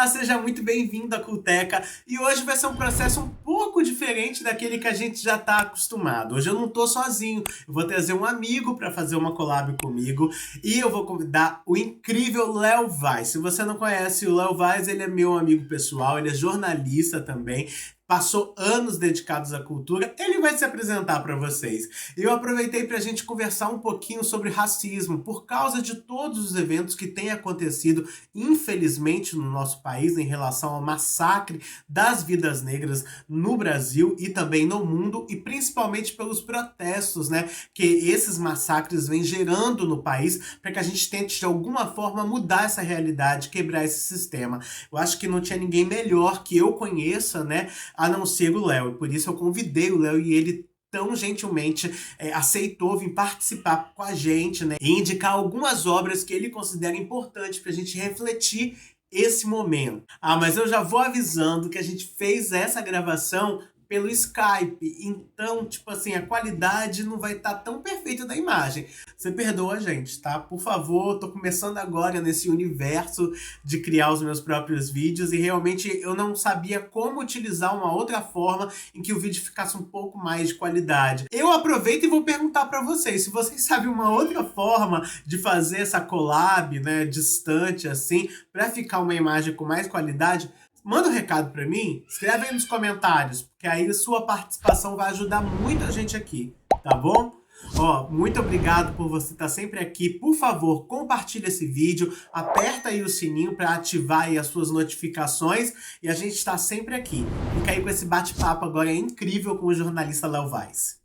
Olá, seja muito bem-vindo à Culteca. E hoje vai ser um processo um pouco diferente daquele que a gente já está acostumado. Hoje eu não estou sozinho, eu vou trazer um amigo para fazer uma collab comigo e eu vou convidar o incrível Léo Vaz. Se você não conhece o Léo Vaz, ele é meu amigo pessoal, ele é jornalista também. Passou anos dedicados à cultura, ele vai se apresentar para vocês. Eu aproveitei para a gente conversar um pouquinho sobre racismo, por causa de todos os eventos que têm acontecido, infelizmente, no nosso país, em relação ao massacre das vidas negras no Brasil e também no mundo, e principalmente pelos protestos, né, que esses massacres vêm gerando no país, para que a gente tente, de alguma forma, mudar essa realidade, quebrar esse sistema. Eu acho que não tinha ninguém melhor que eu conheça, né, a não ser o Léo. E por isso eu convidei o Léo e ele tão gentilmente aceitou vir participar com a gente, né, e indicar algumas obras que ele considera importantes para a gente refletir esse momento. Ah, mas eu já vou avisando que a gente fez essa gravação pelo Skype, então, tipo assim, a qualidade não vai estar tão perfeita da imagem. Você perdoa a gente, tá? Por favor, tô começando agora nesse universo de criar os meus próprios vídeos e realmente eu não sabia como utilizar uma outra forma em que o vídeo ficasse um pouco mais de qualidade. Eu aproveito e vou perguntar para vocês, se vocês sabem uma outra forma de fazer essa collab, né, distante assim, para ficar uma imagem com mais qualidade, manda um recado para mim, escreve aí nos comentários, porque aí a sua participação vai ajudar muita gente aqui, tá bom? Ó, muito obrigado por você estar sempre aqui. Por favor, compartilha esse vídeo, aperta aí o sininho para ativar aí as suas notificações e a gente está sempre aqui. Fica aí com esse bate-papo agora incrível com o jornalista Léo Vaz.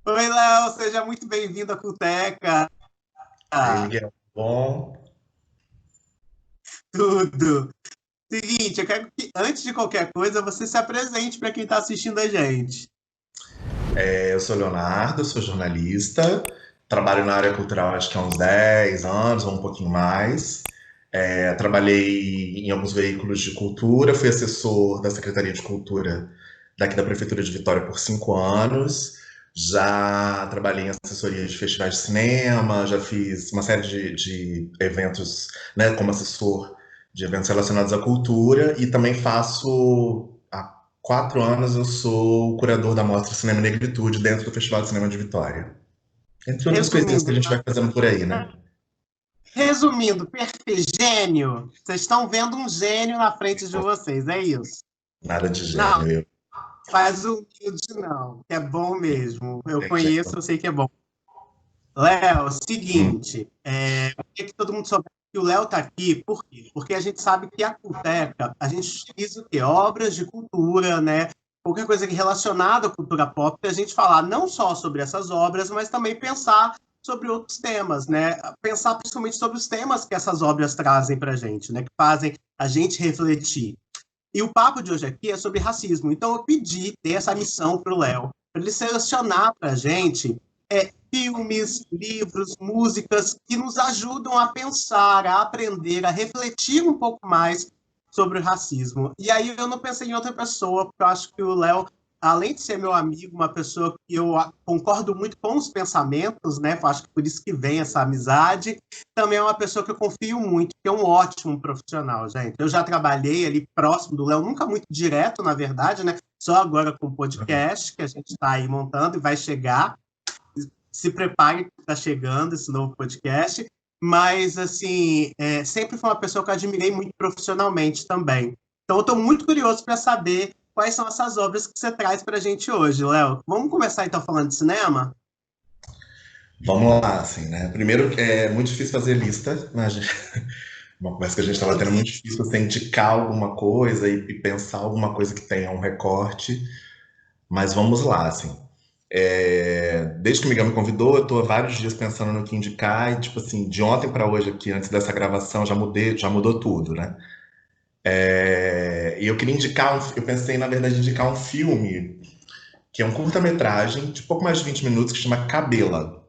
Oi, Léo, seja muito bem-vindo à Culteca. Aí, Miguel, bom. Tudo. Seguinte, eu quero que, antes de qualquer coisa, você se apresente para quem está assistindo a gente. Eu sou Leonardo, sou jornalista, trabalho na área cultural acho que há uns 10 anos ou um pouquinho mais. Trabalhei em alguns veículos de cultura, fui assessor da Secretaria de Cultura daqui da Prefeitura de Vitória por 5 anos. Já trabalhei em assessoria de festivais de cinema, já fiz uma série de eventos, né, como assessor de eventos relacionados à cultura, e também faço, há 4 anos, eu sou o curador da Mostra Cinema e Negritude dentro do Festival de Cinema de Vitória. Entre outras coisinhas que a Resumindo, gente vai fazendo por aí, né? perfeito, gênio. Vocês estão vendo um gênio na frente de vocês, é isso? Nada de Não, gênio, eu. faz humilde não, que é bom mesmo. Eu É que- conheço, eu sei que é bom. Léo, Hum, seguinte, eu queria que todo mundo soubesse que o Léo está aqui, por quê? Porque a gente sabe que a Culteca, a gente utiliza o quê? Obras de cultura, né? Qualquer coisa relacionada à cultura pop, para a gente falar não só sobre essas obras, mas também pensar sobre outros temas, né? Pensar principalmente sobre os temas que essas obras trazem para a gente, né? Que fazem a gente refletir. E o papo de hoje aqui é sobre racismo. Então eu pedi, dei essa missão para o Léo, para ele selecionar para a gente filmes, livros, músicas que nos ajudam a pensar, a aprender, a refletir um pouco mais sobre o racismo. E aí eu não pensei em outra pessoa, porque eu acho que o Léo, além de ser meu amigo, uma pessoa que eu concordo muito com os pensamentos, né? Eu acho que por isso que vem essa amizade. Também é uma pessoa que eu confio muito, que é um ótimo profissional, gente. Eu já trabalhei ali próximo do Léo, nunca muito direto, na verdade, né? Só agora com o podcast, que a gente está aí montando e vai chegar. Se prepare, está chegando esse novo podcast. Mas, assim, sempre foi uma pessoa que eu admirei muito profissionalmente também. Então, eu estou muito curioso para saber quais são essas obras que você traz para a gente hoje, Léo. Vamos começar, então, falando de cinema? Vamos lá, assim, né? Primeiro, é muito difícil fazer lista, né? Uma conversa que a gente estava tendo, é muito difícil você indicar alguma coisa e pensar alguma coisa que tenha um recorte, mas vamos lá, assim. Desde que o Miguel me convidou, eu estou há vários dias pensando no que indicar e, tipo assim, de ontem para hoje aqui, antes dessa gravação, já mudou tudo, né? E eu queria indicar, eu pensei, na verdade, em indicar um filme que é um curta-metragem de pouco mais de 20 minutos que chama Cabela,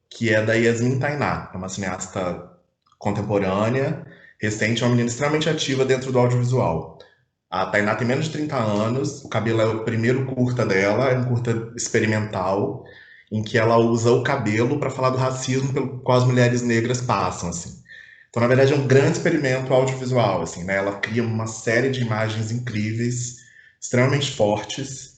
que é da Yasmin Tainá, é uma cineasta contemporânea, recente, é uma menina extremamente ativa dentro do audiovisual. A Tainá tem menos de 30 anos, o cabelo é o primeiro curta dela, é um curta experimental, em que ela usa o cabelo para falar do racismo pelo qual as mulheres negras passam, assim. Então, na verdade, é um grande experimento audiovisual, assim, né? Ela cria uma série de imagens incríveis, extremamente fortes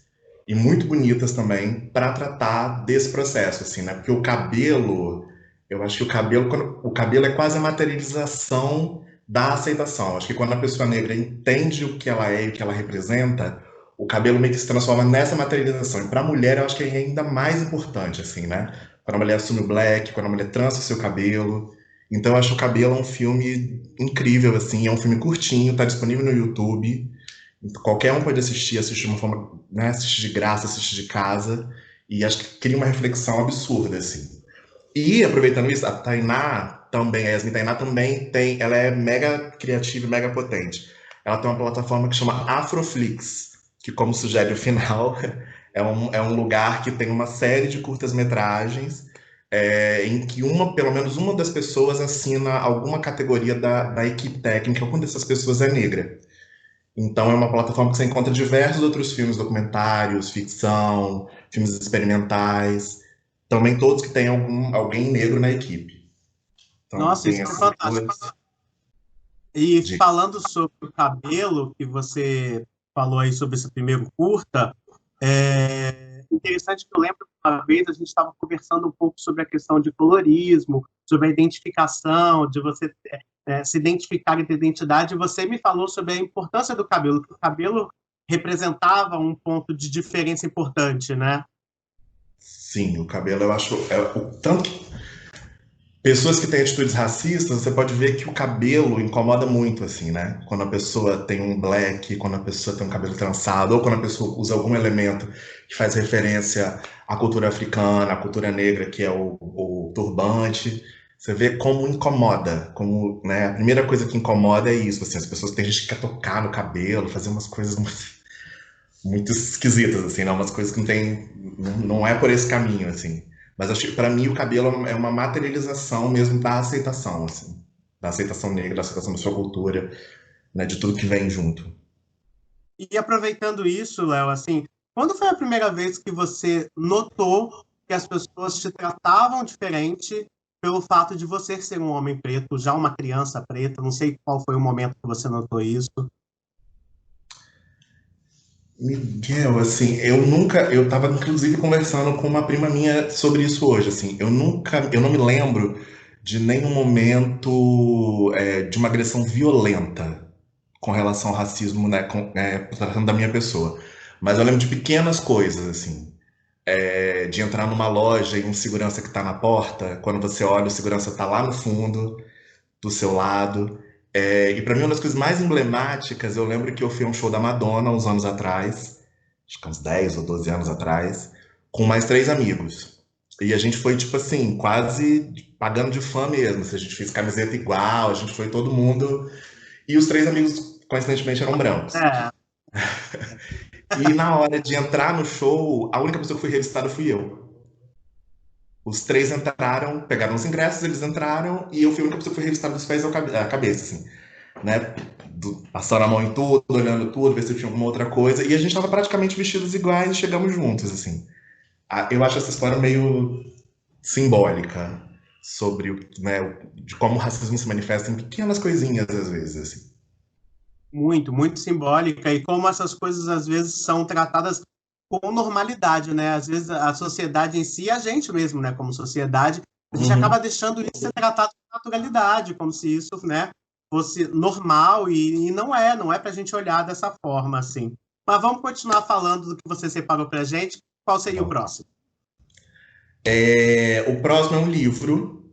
e muito bonitas também para tratar desse processo, assim, né? Porque o cabelo, eu acho que o cabelo é quase a materialização da aceitação. Acho que quando a pessoa negra entende o que ela é e o que ela representa, o cabelo meio que se transforma nessa materialização. E para a mulher, eu acho que é ainda mais importante, assim, né? Quando a mulher assume o black, quando a mulher trança o seu cabelo. Então, eu acho que o Cabelo é um filme incrível, assim, é um filme curtinho, tá disponível no YouTube. Qualquer um pode assistir, assistir de uma forma, né, assistir de graça, assistir de casa. E acho que cria uma reflexão absurda, assim. E, aproveitando isso, a Tainá também, a Yasmin Tainá também tem, ela é mega criativa e mega potente. Ela tem uma plataforma que chama Afroflix, que, como sugere o final, é um lugar que tem uma série de curtas-metragens em que pelo menos uma das pessoas assina alguma categoria da equipe técnica, alguma dessas pessoas é negra. Então é uma plataforma que você encontra diversos outros filmes, documentários, ficção, filmes experimentais, também todos que têm alguém negro na equipe. Então Nossa, tem isso é essas fantástico. duas E dicas. falando sobre o cabelo, que você falou aí sobre esse primeiro curta, é interessante que eu lembro que uma vez a gente estava conversando um pouco sobre a questão de colorismo, sobre a identificação, de você se identificar entre identidade, e você me falou sobre a importância do cabelo, que o cabelo representava um ponto de diferença importante, né? Sim, o cabelo eu acho. Tanto pessoas que têm atitudes racistas, você pode ver que o cabelo incomoda muito, assim, né? Quando a pessoa tem um black, quando a pessoa tem um cabelo trançado, ou quando a pessoa usa algum elemento que faz referência à cultura africana, à cultura negra, que é o turbante. Você vê como incomoda, como, né? A primeira coisa que incomoda é isso, assim, as pessoas têm gente que quer tocar no cabelo, fazer umas coisas muito esquisitas, assim, né? Umas coisas que não é por esse caminho, assim. Mas acho que para mim o cabelo é uma materialização mesmo da aceitação, assim, da aceitação negra, da aceitação da sua cultura, né? De tudo que vem junto. E aproveitando isso, Léo, assim, quando foi a primeira vez que você notou que as pessoas te tratavam diferente pelo fato de você ser um homem preto, já uma criança preta? Não sei qual foi o momento que você notou isso. Miguel, assim, eu tava inclusive conversando com uma prima minha sobre isso hoje, assim, eu não me lembro de nenhum momento de uma agressão violenta com relação ao racismo, né, tratando da minha pessoa. Mas eu lembro de pequenas coisas, assim, de entrar numa loja e um segurança que tá na porta, quando você olha, o segurança tá lá no fundo, do seu lado. E para mim, uma das coisas mais emblemáticas, eu lembro que eu fui a um show da Madonna uns anos atrás, acho que uns 10 ou 12 anos atrás, com mais três amigos. E a gente foi, tipo assim, quase pagando de fã mesmo. Assim, a gente fez camiseta igual, a gente foi todo mundo. E os três amigos, coincidentemente, eram brancos. É, E na hora de entrar no show, a única pessoa que foi revistada fui eu. Os três entraram, pegaram os ingressos, eles entraram, e eu fui a única pessoa que foi revistada dos pés à cabeça, assim, né? Passando a mão em tudo, olhando tudo, ver se tinha alguma outra coisa, e a gente tava praticamente vestidos iguais e chegamos juntos, assim. Eu acho essa história meio simbólica sobre né, de como o racismo se manifesta em pequenas coisinhas, às vezes, assim. muito, muito simbólica, e como essas coisas às vezes são tratadas com normalidade, né? Às vezes a sociedade em si, a gente mesmo, né, como sociedade, a gente acaba Uhum. deixando isso ser tratado com naturalidade, como se isso, né, fosse normal, e não é para a gente olhar dessa forma, assim. Mas vamos continuar falando do que você separou para a gente. Qual seria o Bom, próximo? o próximo é um livro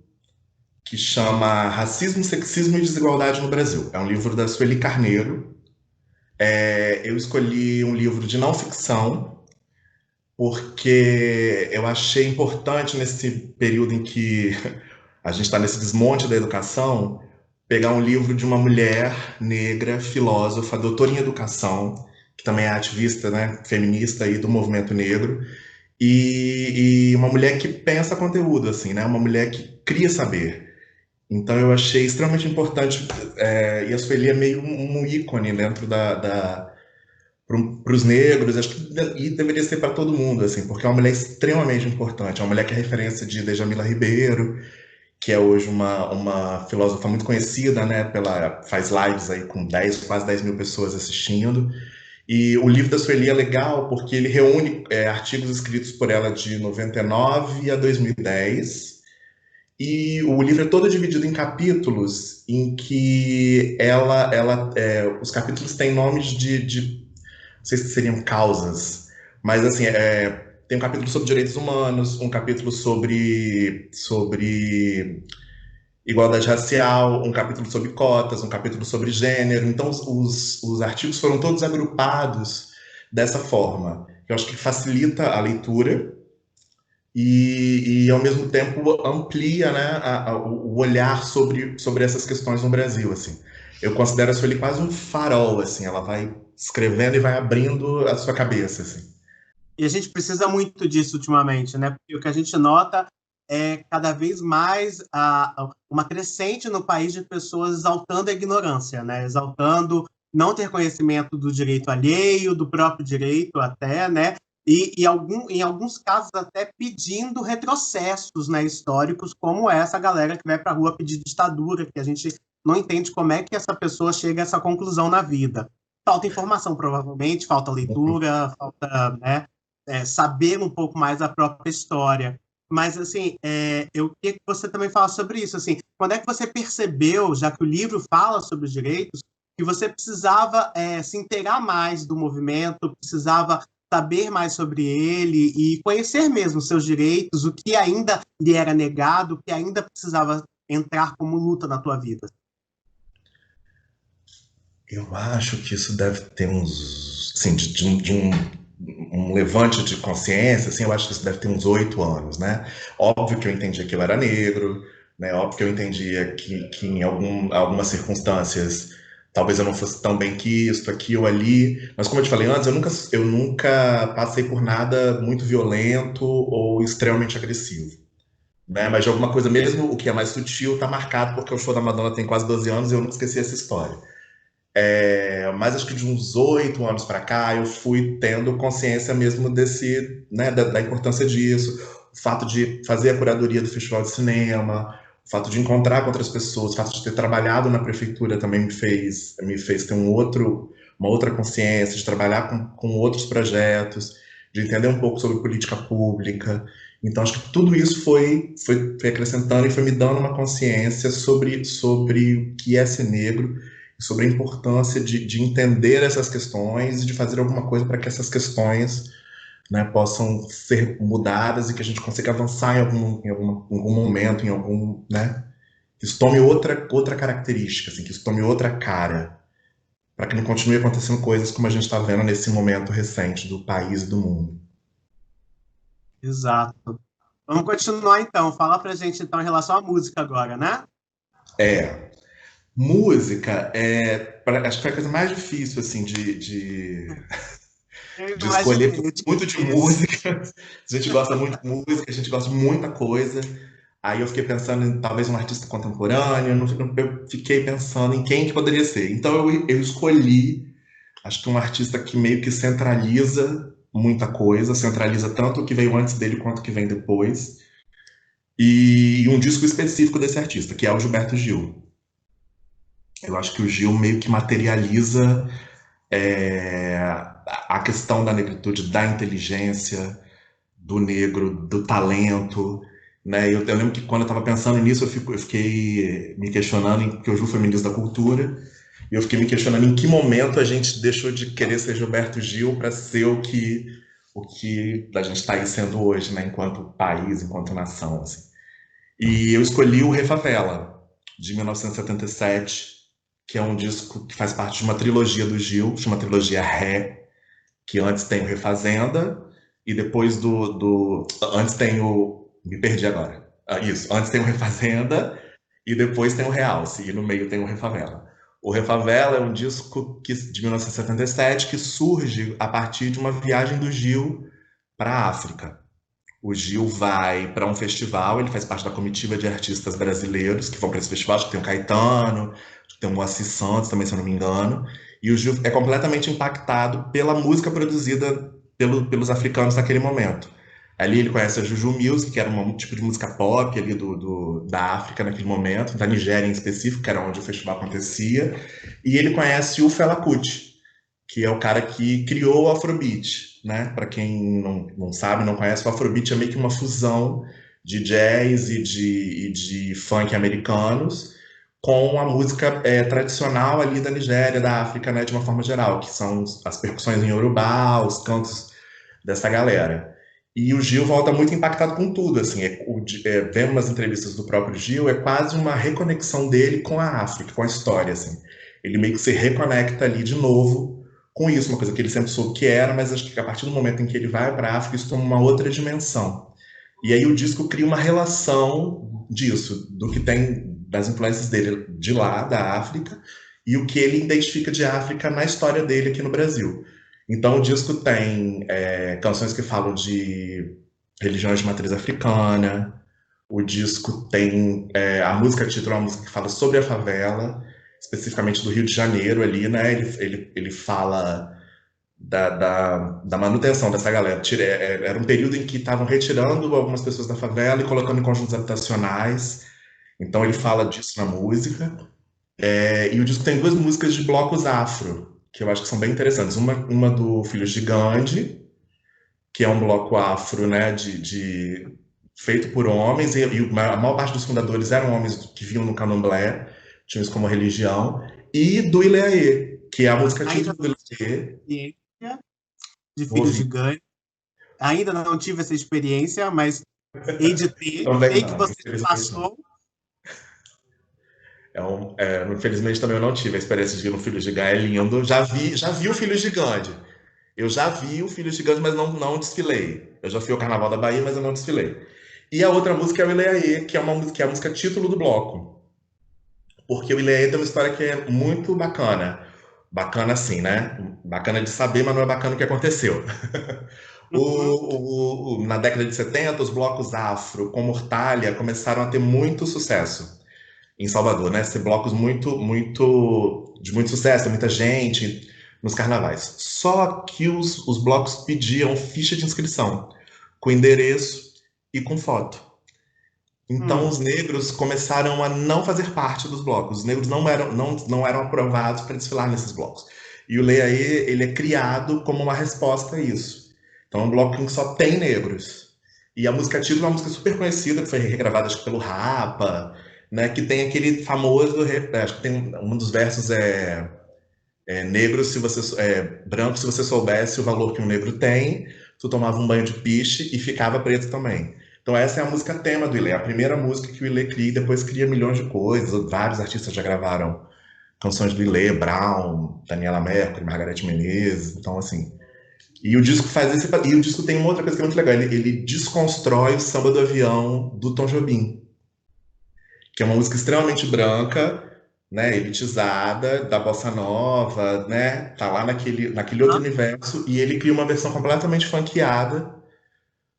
que chama Racismo, Sexismo e Desigualdade no Brasil. É um livro da Sueli Carneiro. Eu escolhi um livro de não ficção, porque eu achei importante nesse período em que a gente está nesse desmonte da educação, pegar um livro de uma mulher negra, filósofa, doutora em educação, que também é ativista, né, feminista aí do movimento negro, e uma mulher que pensa conteúdo, assim, né, uma mulher que cria saber. Então eu achei extremamente importante, e a Sueli é meio um ícone dentro para os negros, acho que e deveria ser para todo mundo, assim, porque é uma mulher extremamente importante, é uma mulher que é referência de Djamila Ribeiro, que é hoje uma filósofa muito conhecida, né, faz lives aí com 10, quase 10 mil pessoas assistindo. E o livro da Sueli é legal porque ele reúne artigos escritos por ela de 99 a 2010. E o livro é todo dividido em capítulos em que os capítulos têm nomes não sei se seriam causas, mas assim, tem um capítulo sobre direitos humanos, um capítulo sobre igualdade racial, um capítulo sobre cotas, um capítulo sobre gênero. Então, os artigos foram todos agrupados dessa forma. Eu acho que facilita a leitura e ao mesmo tempo, amplia, né, o olhar sobre essas questões no Brasil. Assim. Eu considero a Sueli quase um farol. Assim, ela vai escrevendo e vai abrindo a sua cabeça. Assim. E a gente precisa muito disso ultimamente, né? Porque o que a gente nota é cada vez mais uma crescente no país de pessoas exaltando a ignorância, né? Exaltando não ter conhecimento do direito alheio, do próprio direito até, né? Em alguns casos até pedindo retrocessos, né, históricos, como essa galera que vai para a rua pedir ditadura, que a gente não entende como é que essa pessoa chega a essa conclusão na vida. Falta informação, provavelmente, falta leitura, falta, né, saber um pouco mais da própria história. Mas, assim, eu queria que você também falasse sobre isso. Assim, quando é que você percebeu, já que o livro fala sobre os direitos, que você precisava se inteirar mais do movimento, precisava saber mais sobre ele e conhecer mesmo seus direitos, o que ainda lhe era negado, o que ainda precisava entrar como luta na tua vida? Eu acho que isso deve ter uns. Assim, um levante de consciência, assim, eu acho que isso deve ter uns 8 anos, né? Óbvio que eu entendia que eu era negro, né? Óbvio que eu entendia que em algumas circunstâncias talvez eu não fosse tão bem quisto, aqui ou ali, mas como eu te falei antes, eu nunca passei por nada muito violento ou extremamente agressivo, né? Mas de alguma coisa, mesmo o que é mais sutil, tá marcado, porque o show da Madonna tem quase 12 anos e eu nunca esqueci essa história. Mas acho que de uns 8 anos para cá eu fui tendo consciência mesmo né, da importância disso, o fato de fazer a curadoria do Festival de Cinema, o fato de encontrar com outras pessoas, o fato de ter trabalhado na prefeitura também me fez ter uma outra consciência, de trabalhar com outros projetos, de entender um pouco sobre política pública. Então, acho que tudo isso foi acrescentando e foi me dando uma consciência sobre o que é ser negro, sobre a importância de entender essas questões e de fazer alguma coisa para que essas questões, né, possam ser mudadas e que a gente consiga avançar em algum momento, né, que isso tome outra característica, assim, que isso tome outra cara, para que não continue acontecendo coisas como a gente está vendo nesse momento recente do país e do mundo. Exato. Vamos continuar, então. Fala pra gente, então, em relação à música agora, né? É, música acho que foi a coisa mais difícil, assim, Eu de escolher imaginei, eu te muito de conheço. música. A gente gosta muito de música, a gente gosta de muita coisa. Aí eu fiquei pensando em talvez um artista contemporâneo, eu fiquei pensando em quem que poderia ser. Então eu escolhi, acho que um artista que meio que centraliza muita coisa, centraliza tanto o que veio antes dele quanto o que vem depois. E um disco específico desse artista, que é o Gilberto Gil. Eu acho que o Gil meio que materializa é, a questão da negritude, da inteligência, do negro, do talento, né? Eu lembro que quando eu estava pensando nisso, eu fiquei me questionando, porque o Ju foi ministro da Cultura, e eu fiquei me questionando em que momento a gente deixou de querer ser Gilberto Gil para ser o que a gente está aí sendo hoje, né? Enquanto país, enquanto nação, assim. E eu escolhi o Refavela, de 1977, que é um disco que faz parte de uma trilogia do Gil, chama trilogia Ré, que antes tem o Refazenda e depois antes tem o me perdi agora. Isso, antes tem o Refazenda e depois tem o Realce e no meio tem o Refavela. O Refavela é um disco de 1977 que surge a partir de uma viagem do Gil para a África. O Gil vai para um festival, ele faz parte da comitiva de artistas brasileiros que vão para esse festival, acho que tem o Caetano, acho que tem o Moacir Santos também, se eu não me engano, e o Gil é completamente impactado pela música produzida pelos africanos naquele momento. Ali ele conhece a Juju Music, que era um tipo de música pop ali da África naquele momento, da Nigéria em específico, que era onde o festival acontecia. E ele conhece o Fela Kuti, que é o cara que criou o Afrobeat, né? Para quem não sabe, não conhece, o Afrobeat é meio que uma fusão de jazz e de funk americanos com a música tradicional ali da Nigéria, da África, né, de uma forma geral, que são as percussões em Yorubá, os cantos dessa galera. E o Gil volta muito impactado com tudo, assim, vendo umas entrevistas do próprio Gil, é quase uma reconexão dele com a África, com a história, assim. Ele meio que se reconecta ali de novo com isso, uma coisa que ele sempre soube que era, mas acho que a partir do momento em que ele vai para a África, isso toma uma outra dimensão. E aí o disco cria uma relação disso, do que tem das influências dele de lá, da África, e o que ele identifica de África na história dele aqui no Brasil. Então o disco tem canções que falam de religiões de matriz africana, o disco tem a música título é uma música que fala sobre a favela, especificamente do Rio de Janeiro ali, né? Ele fala da manutenção dessa galera. Era um período em que estavam retirando algumas pessoas da favela e colocando em conjuntos habitacionais. Então ele fala disso na música. E o disco tem duas músicas de blocos afro, que eu acho que são bem interessantes. Uma do Filhos de Gandhi, que é um bloco afro, né, feito por homens, e a maior parte dos fundadores eram homens que vinham no candomblé, tinham isso como religião, e do Ileaê, que é a música Ainda título do Ileaê. de Filhos de Gandhi. Ainda não tive essa experiência, mas hei de ter. Também Sei não, que você infelizmente passou. infelizmente também eu não tive a experiência de ir no Filhos de Gandhi, é lindo. Já vi o Filhos de Gandhi. Eu já vi o Filhos de Gandhi, mas não desfilei. Eu já fui ao Carnaval da Bahia, mas eu não desfilei. E a outra música é o Ileaê, que é que é a música título do bloco. Porque o Ileaê tem uma história que é muito bacana. Bacana assim, né? Bacana de saber, mas não é bacana o que aconteceu. Na década de 70, os blocos afro, com Mortalha, começaram a ter muito sucesso em Salvador, né? Ser blocos de muito sucesso, muita gente nos carnavais. Só que os blocos pediam ficha de inscrição, com endereço e com foto. Então os negros começaram a não fazer parte dos blocos. Os negros não eram aprovados para desfilar nesses blocos. E o Leaê, ele é criado como uma resposta a isso. Então é um bloco que só tem negros. E a música título é uma música super conhecida, que foi regravada acho que pelo Rapa, né, que tem aquele famoso, acho que tem um dos versos negro se você branco se você soubesse o valor que um negro tem, tu tomava um banho de piche e ficava preto também. Então essa é a música tema do Ilê, a primeira música que o Ilê cria e depois cria milhões de coisas. Vários artistas já gravaram canções do Ilê, Brown, Daniela Mercury, Margareth Menezes, então assim. E o disco e o disco tem uma outra coisa que é muito legal, ele desconstrói o Samba do Avião do Tom Jobim, que é uma música extremamente branca, né, elitizada, da bossa nova, né, tá lá naquele outro universo, e ele cria uma versão completamente funkeada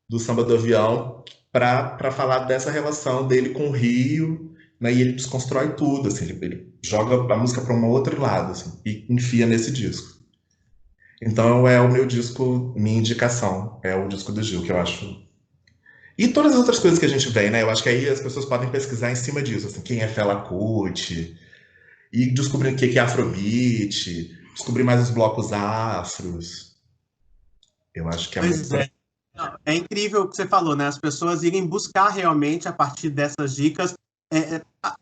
do Samba do Avião para falar dessa relação dele com o Rio, né, e ele desconstrói tudo, assim, ele joga a música para um outro lado, assim, e enfia nesse disco. Então é o meu disco, minha indicação, é o disco do Gil, que eu acho. E todas as outras coisas que a gente vê, né? Eu acho que aí as pessoas podem pesquisar em cima disso, assim, quem é Fela Kuti, e descobrir o que é Afrobeat, descobrir mais os blocos afros. Eu acho que é muito. Pois é. É incrível o que você falou, né? As pessoas irem buscar realmente, a partir dessas dicas,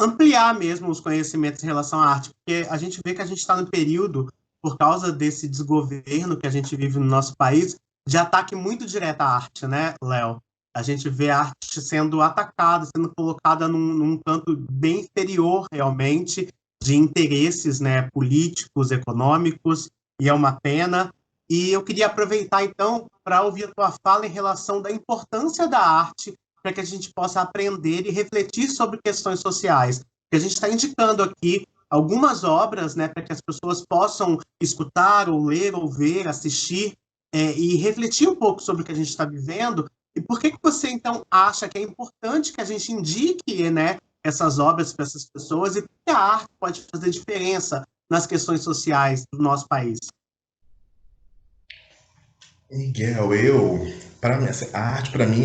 ampliar mesmo os conhecimentos em relação à arte, porque a gente vê que a gente está no período, por causa desse desgoverno que a gente vive no nosso país, de ataque muito direto à arte, né, Léo? A gente vê a arte sendo atacada, sendo colocada num canto bem inferior, realmente, de interesses, né, políticos, econômicos, e é uma pena. E eu queria aproveitar, então, para ouvir a tua fala em relação da importância da arte para que a gente possa aprender e refletir sobre questões sociais. Porque a gente está indicando aqui algumas obras, né, para que as pessoas possam escutar, ou ler, ou ver, assistir, e refletir um pouco sobre o que a gente está vivendo. E por que você, então, acha que é importante que a gente indique, né, essas obras para essas pessoas, e que a arte pode fazer diferença nas questões sociais do nosso país? Miguel, para mim, assim, a arte para mim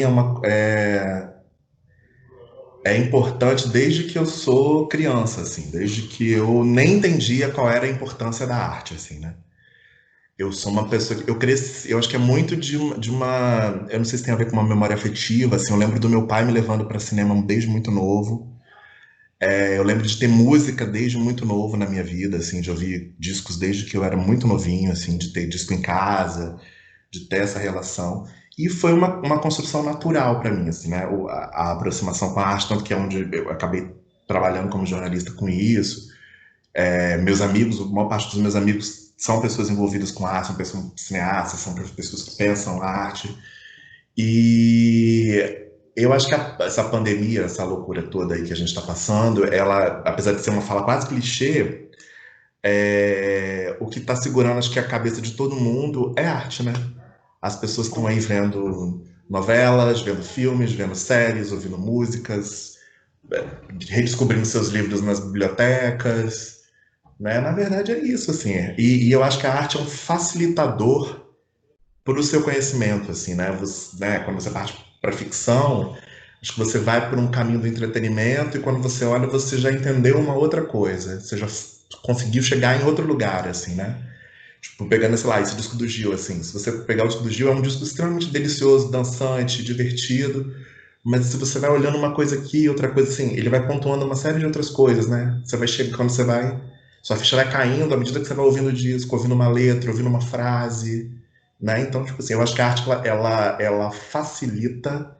é importante desde que eu sou criança, assim, desde que eu nem entendia qual era a importância da arte, assim, né? Eu sou uma pessoa que eu cresci, eu acho que é muito eu não sei se tem a ver com uma memória afetiva, assim, eu lembro do meu pai me levando para cinema desde muito novo. Eu lembro de ter música desde muito novo na minha vida, assim, de ouvir discos desde que eu era muito novinho, assim, de ter disco em casa, de ter essa relação. E foi uma construção natural para mim, assim, né? A aproximação com a arte, tanto que é onde eu acabei trabalhando como jornalista com isso. Meus amigos, a maior parte dos meus amigos são pessoas envolvidas com arte, são pessoas cineastas, são pessoas que pensam arte. E eu acho que essa pandemia, essa loucura toda aí que a gente está passando, ela, apesar de ser uma fala quase clichê, o que está segurando, acho que a cabeça de todo mundo é arte, né? As pessoas estão aí vendo novelas, vendo filmes, vendo séries, ouvindo músicas, redescobrindo seus livros nas bibliotecas, né? Na verdade é isso, assim. E eu acho que a arte é um facilitador para o seu conhecimento, assim, né? Né? Quando você parte para ficção, acho que você vai por um caminho do entretenimento e quando você olha, você já entendeu uma outra coisa, você já conseguiu chegar em outro lugar, assim, né? Tipo, pegando, sei lá, esse disco do Gil, assim, se você pegar o disco do Gil, é um disco extremamente delicioso, dançante, divertido, mas se você vai olhando uma coisa aqui, outra coisa assim, ele vai pontuando uma série de outras coisas, né? Você vai chegando, quando você vai, sua ficha vai caindo à medida que você vai ouvindo o disco, ouvindo uma letra, ouvindo uma frase, né? Então, tipo assim, eu acho que a arte, ela facilita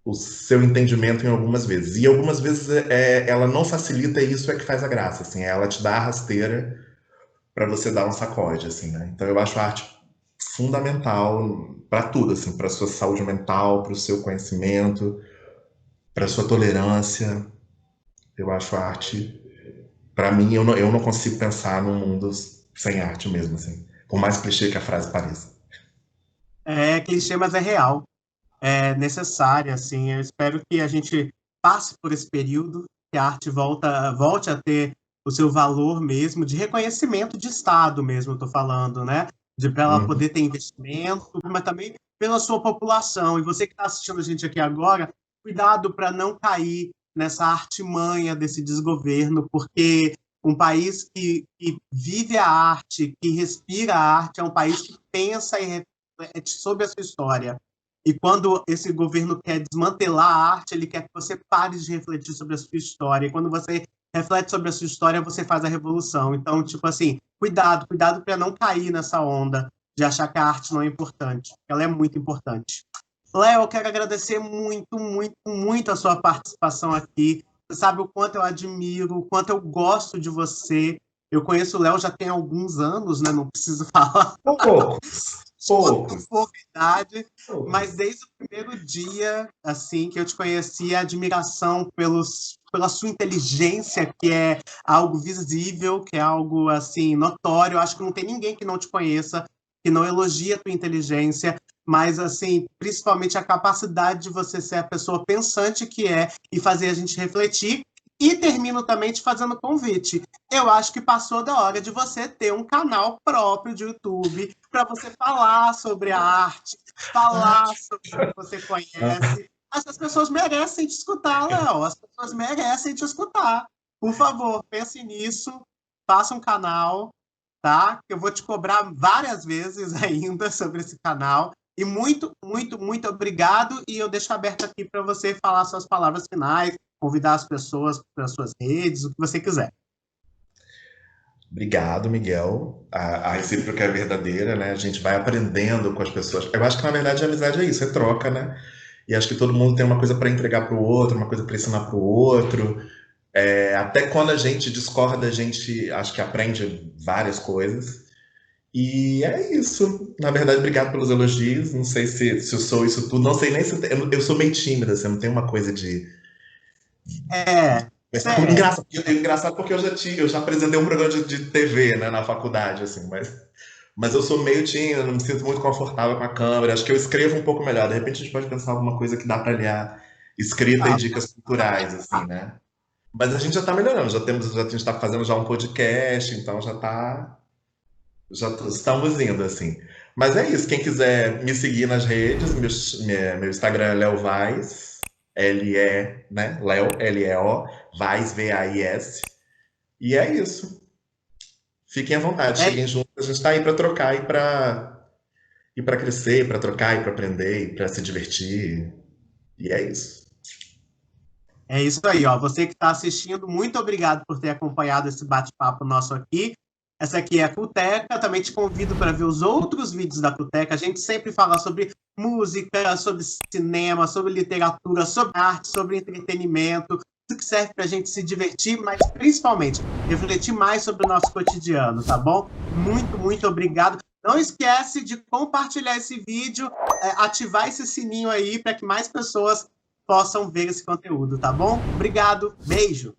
o seu entendimento em algumas vezes. E algumas vezes ela não facilita e isso é que faz a graça, assim, ela te dá a rasteira para você dar um sacode, assim, né? Então eu acho a arte fundamental para tudo, assim, para sua saúde mental, para o seu conhecimento, para sua tolerância. Eu acho a arte, para mim, eu não consigo pensar num mundo sem arte mesmo, assim. Por mais clichê que a frase pareça. É clichê, mas é real. É necessária, assim. Eu espero que a gente passe por esse período, que a arte volte a ter o seu valor mesmo, de reconhecimento de Estado mesmo, eu estou falando, né? De para ela Uhum. poder ter investimento, mas também pela sua população. E você que está assistindo a gente aqui agora, cuidado para não cair nessa artimanha desse desgoverno, porque um país que vive a arte, que respira a arte, é um país que pensa e reflete sobre a sua história. E quando esse governo quer desmantelar a arte, ele quer que você pare de refletir sobre a sua história. E quando você reflete sobre a sua história, você faz a revolução. Então, tipo assim, cuidado para não cair nessa onda de achar que a arte não é importante. Ela é muito importante. Léo, eu quero agradecer muito, muito, muito a sua participação aqui. Você sabe o quanto eu admiro, o quanto eu gosto de você. Eu conheço o Léo já tem alguns anos, né? Não preciso falar Poucos, muito poucos, pouca idade, mas poucos. desde o primeiro dia, assim, que eu te conheci, a admiração pela sua inteligência, que é algo visível, que é algo, assim, notório. Acho que não tem ninguém que não te conheça, que não elogia a tua inteligência, mas, assim, principalmente a capacidade de você ser a pessoa pensante que é e fazer a gente refletir. E termino também te fazendo convite. Eu acho que passou da hora de você ter um canal próprio de YouTube para você falar sobre a arte, falar sobre o que você conhece. As pessoas merecem te escutar, Léo. As pessoas merecem te escutar. Por favor, pense nisso, faça um canal, tá? Eu vou te cobrar várias vezes ainda sobre esse canal. E muito, muito, muito obrigado. E eu deixo aberto aqui para você falar suas palavras finais, convidar as pessoas para as suas redes, o que você quiser. Obrigado, Miguel. A recíproca é verdadeira, né? A gente vai aprendendo com as pessoas. Eu acho que, na verdade, a amizade é isso, é troca, né? E acho que todo mundo tem uma coisa para entregar para o outro, uma coisa para ensinar para o outro. Até quando a gente discorda, a gente acho que aprende várias coisas. E é isso. Na verdade, obrigado pelos elogios. Não sei se eu sou isso tudo. Não sei nem se eu sou meio tímida, assim, não tenho uma coisa de É, conversar com. é, Engraçado porque eu já apresentei um programa de TV, né, na faculdade, assim, mas eu sou meio tímido, não me sinto muito confortável com a câmera. Acho que eu escrevo um pouco melhor. De repente a gente pode pensar alguma coisa que dá para aliar escrita e tá, dicas culturais, assim, né? Mas a gente já está melhorando, a gente está fazendo já um podcast, então já estamos indo, assim. Mas é isso, quem quiser me seguir nas redes, meu Instagram é Léo Vaz, L-E, né? Léo, L-E-O, Vaz, V-A-I-S. E é isso. Fiquem à vontade, É, cheguem juntos, a gente tá aí para trocar e para crescer, para trocar e para aprender e para se divertir. E é isso. é isso aí, ó. Você que está assistindo, muito obrigado por ter acompanhado esse bate-papo nosso aqui. Essa aqui é a Cuteca. Também te convido para ver os outros vídeos da Cuteca. A gente sempre fala sobre música, sobre cinema, sobre literatura, sobre arte, sobre entretenimento. Tudo que serve para a gente se divertir, mas principalmente refletir mais sobre o nosso cotidiano, tá bom? Muito, muito obrigado. Não esquece de compartilhar esse vídeo, ativar esse sininho aí para que mais pessoas possam ver esse conteúdo, tá bom? Obrigado, beijo!